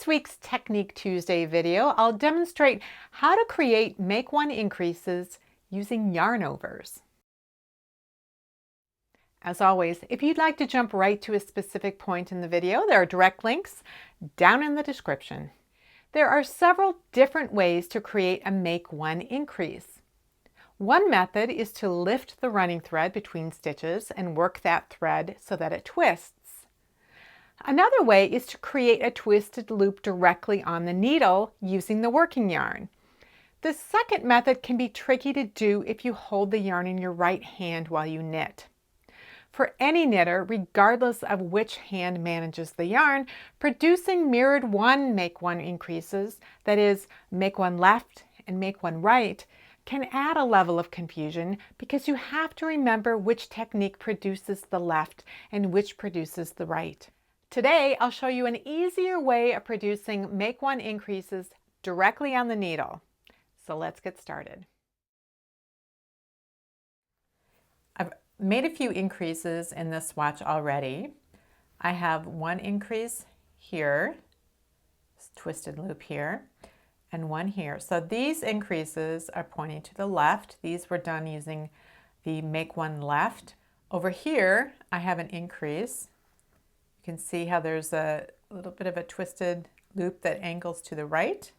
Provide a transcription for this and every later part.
this week's Technique Tuesday video, I'll demonstrate how to create make-one increases using Yarnovers. As always, if you'd like to jump right to a specific point in the video, there are direct links down in the description. There are several different ways to create a make-one increase. One method is to lift the running thread between stitches and work that thread so that it twists. Another way is to create a twisted loop directly on the needle using the working yarn. The second method can be tricky to do if you hold the yarn in your right hand while you knit. For any knitter, regardless of which hand manages the yarn, producing mirrored one make-one increases, that is, make one left and make one right, can add a level of confusion because you have to remember which technique produces the left and which produces the right. Today, I'll show you an easier way of producing make-one increases directly on the needle. So let's get started. I've made a few increases in this swatch already. I have one increase here, this twisted loop here, and one here. So these increases are pointing to the left. These were done using the make one left. Over here, I have an increase. You can see how there's a little bit of a twisted loop that angles to the right,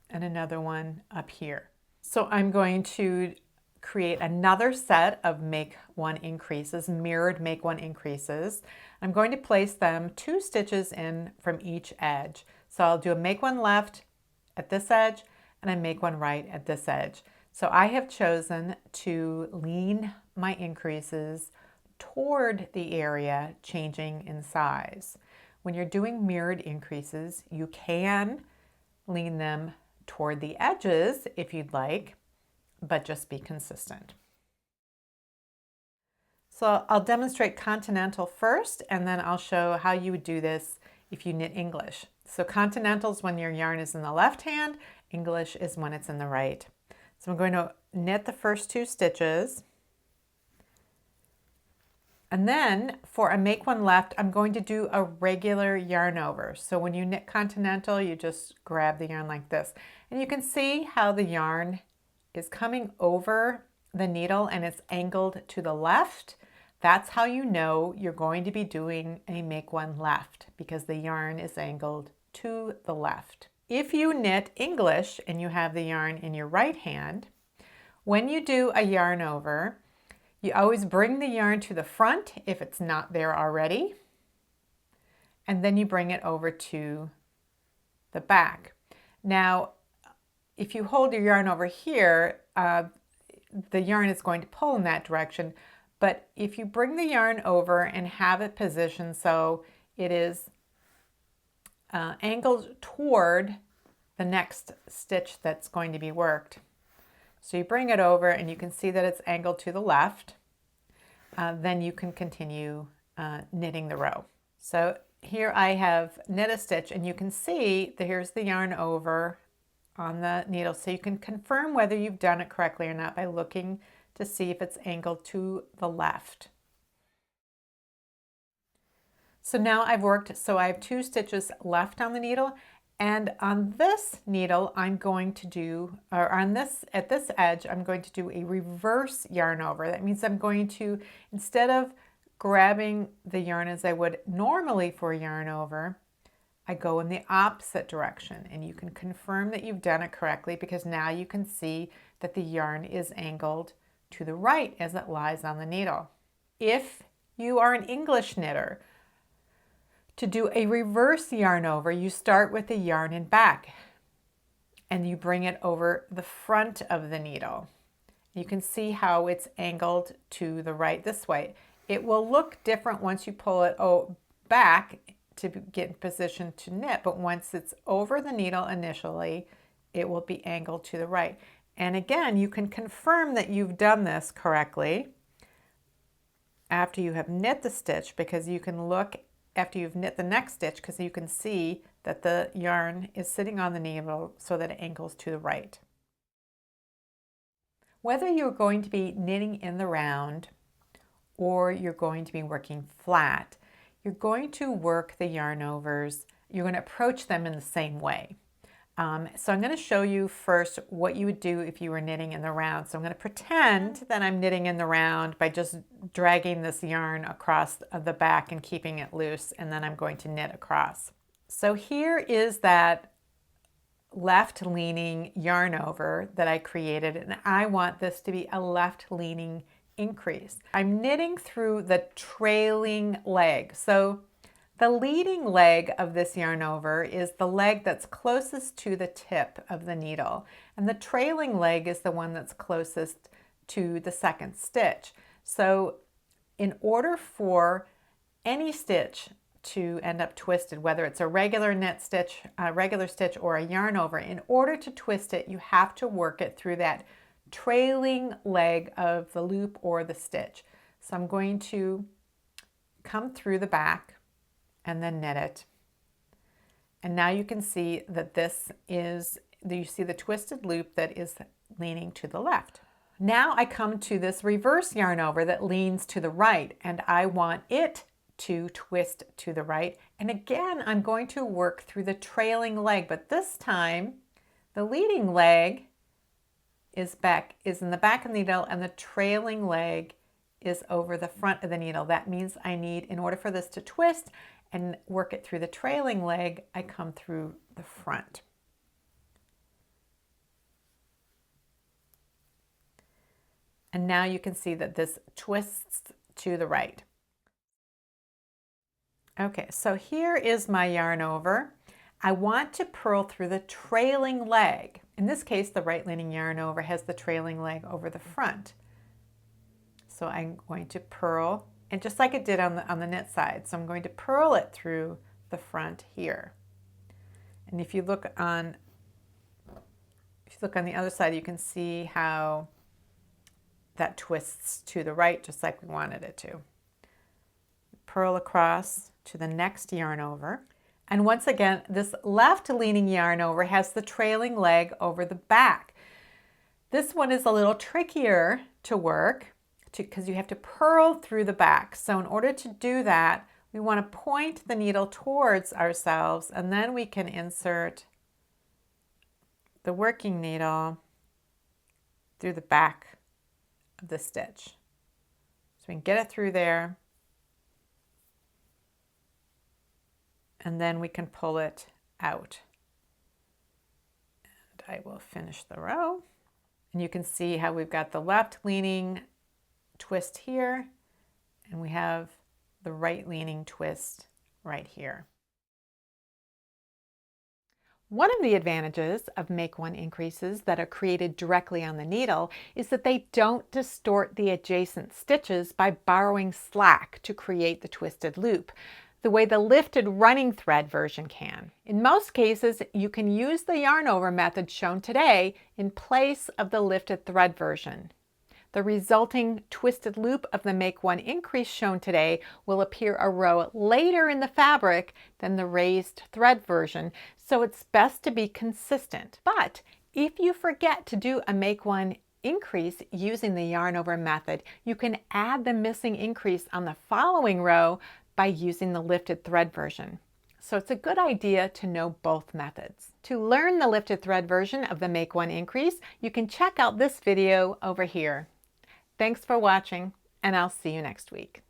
and another one up here. So I'm going to create another set of make one increases, mirrored make one increases. I'm going to place them 2 stitches in from each edge. So I'll do a make one left at this edge and I make one right at this edge. So I have chosen to lean my increases toward the area changing in size. When you're doing mirrored increases, you can lean them toward the edges if you'd like, but just be consistent. So I'll demonstrate Continental first, and then I'll show how you would do this if you knit English. So Continental is when your yarn is in the left hand, English is when it's in the right. So I'm going to knit the first 2 stitches. And then for a make one left, I'm going to do a regular yarn over. So when you knit Continental, you just grab the yarn like this. And you can see how the yarn is coming over the needle and it's angled to the left. That's how you know you're going to be doing a make one left, because the yarn is angled to the left. If you knit English and you have the yarn in your right hand, when you do a yarn over, you always bring the yarn to the front if it's not there already, and then you bring it over to the back. Now, if you hold your yarn over here, the yarn is going to pull in that direction, but if you bring the yarn over and have it positioned so it is angled toward the next stitch that's going to be worked. So you bring it over and you can see that it's angled to the left. Then you can continue knitting the row. So here I have knit a stitch and you can see that here's the yarn over on the needle. So you can confirm whether you've done it correctly or not by looking to see if it's angled to the left. So now I've worked, so I have 2 stitches left on the needle, and on this needle I'm going to do, or on this, at this edge, I'm going to do a reverse yarn over. That means I'm going to, instead of grabbing the yarn as I would normally for a yarn over, I go in the opposite direction, and you can confirm that you've done it correctly because now you can see that the yarn is angled to the right as it lies on the needle. If you are an English knitter, to do a reverse yarn over, you start with the yarn in back and you bring it over the front of the needle. You can see how it's angled to the right this way. It will look different once you pull it back to get in position to knit, but once it's over the needle initially, it will be angled to the right. And again, you can confirm that you've done this correctly after you have knit the stitch, because you can look after you've knit the next stitch, because you can see that the yarn is sitting on the needle so that it angles to the right. Whether you're going to be knitting in the round or you're going to be working flat, you're going to work the yarn overs you're going to approach them in the same way. So I'm going to show you first what you would do if you were knitting in the round. So I'm going to pretend that I'm knitting in the round by just dragging this yarn across the back and keeping it loose, and then I'm going to knit across. So here is that left leaning yarn over that I created, and I want this to be a left leaning increase. I'm knitting through the trailing leg. So the leading leg of this yarn over is the leg that's closest to the tip of the needle, and the trailing leg is the one that's closest to the second stitch. So in order for any stitch to end up twisted, whether it's a regular knit stitch, a regular stitch, or a yarn over, in order to twist it, you have to work it through that trailing leg of the loop or the stitch. So I'm going to come through the back and then knit it. And now you can see that this is, you see the twisted loop that is leaning to the left. Now I come to this reverse yarn over that leans to the right, and I want it to twist to the right. And again, I'm going to work through the trailing leg, but this time the leading leg is in the back of the needle, and the trailing leg is over the front of the needle. That means I need, in order for this to twist and work it through the trailing leg, I come through the front. And now you can see that this twists to the right. Okay, so here is my yarn over. I want to purl through the trailing leg. In this case, the right leaning yarn over has the trailing leg over the front. So I'm going to purl, and just like it did on the knit side. So I'm going to purl it through the front here. And if you look on the other side, you can see how that twists to the right, just like we wanted it to. Purl across to the next yarn over. And once again, this left leaning yarn over has the trailing leg over the back. This one is a little trickier to work because you have to purl through the back. So in order to do that, we want to point the needle towards ourselves, and then we can insert the working needle through the back of the stitch. So we can get it through there, and then we can pull it out. And I will finish the row. And you can see how we've got the left leaning twist here, and we have the right leaning twist right here. One of the advantages of Make One increases that are created directly on the needle is that they don't distort the adjacent stitches by borrowing slack to create the twisted loop, the way the lifted running thread version can. In most cases, you can use the yarn over method shown today in place of the lifted thread version. The resulting twisted loop of the Make One increase shown today will appear a row later in the fabric than the raised thread version, so it's best to be consistent. But if you forget to do a Make One increase using the yarn over method, you can add the missing increase on the following row by using the lifted thread version. So it's a good idea to know both methods. To learn the lifted thread version of the Make One increase, you can check out this video over here. Thanks for watching, and I'll see you next week.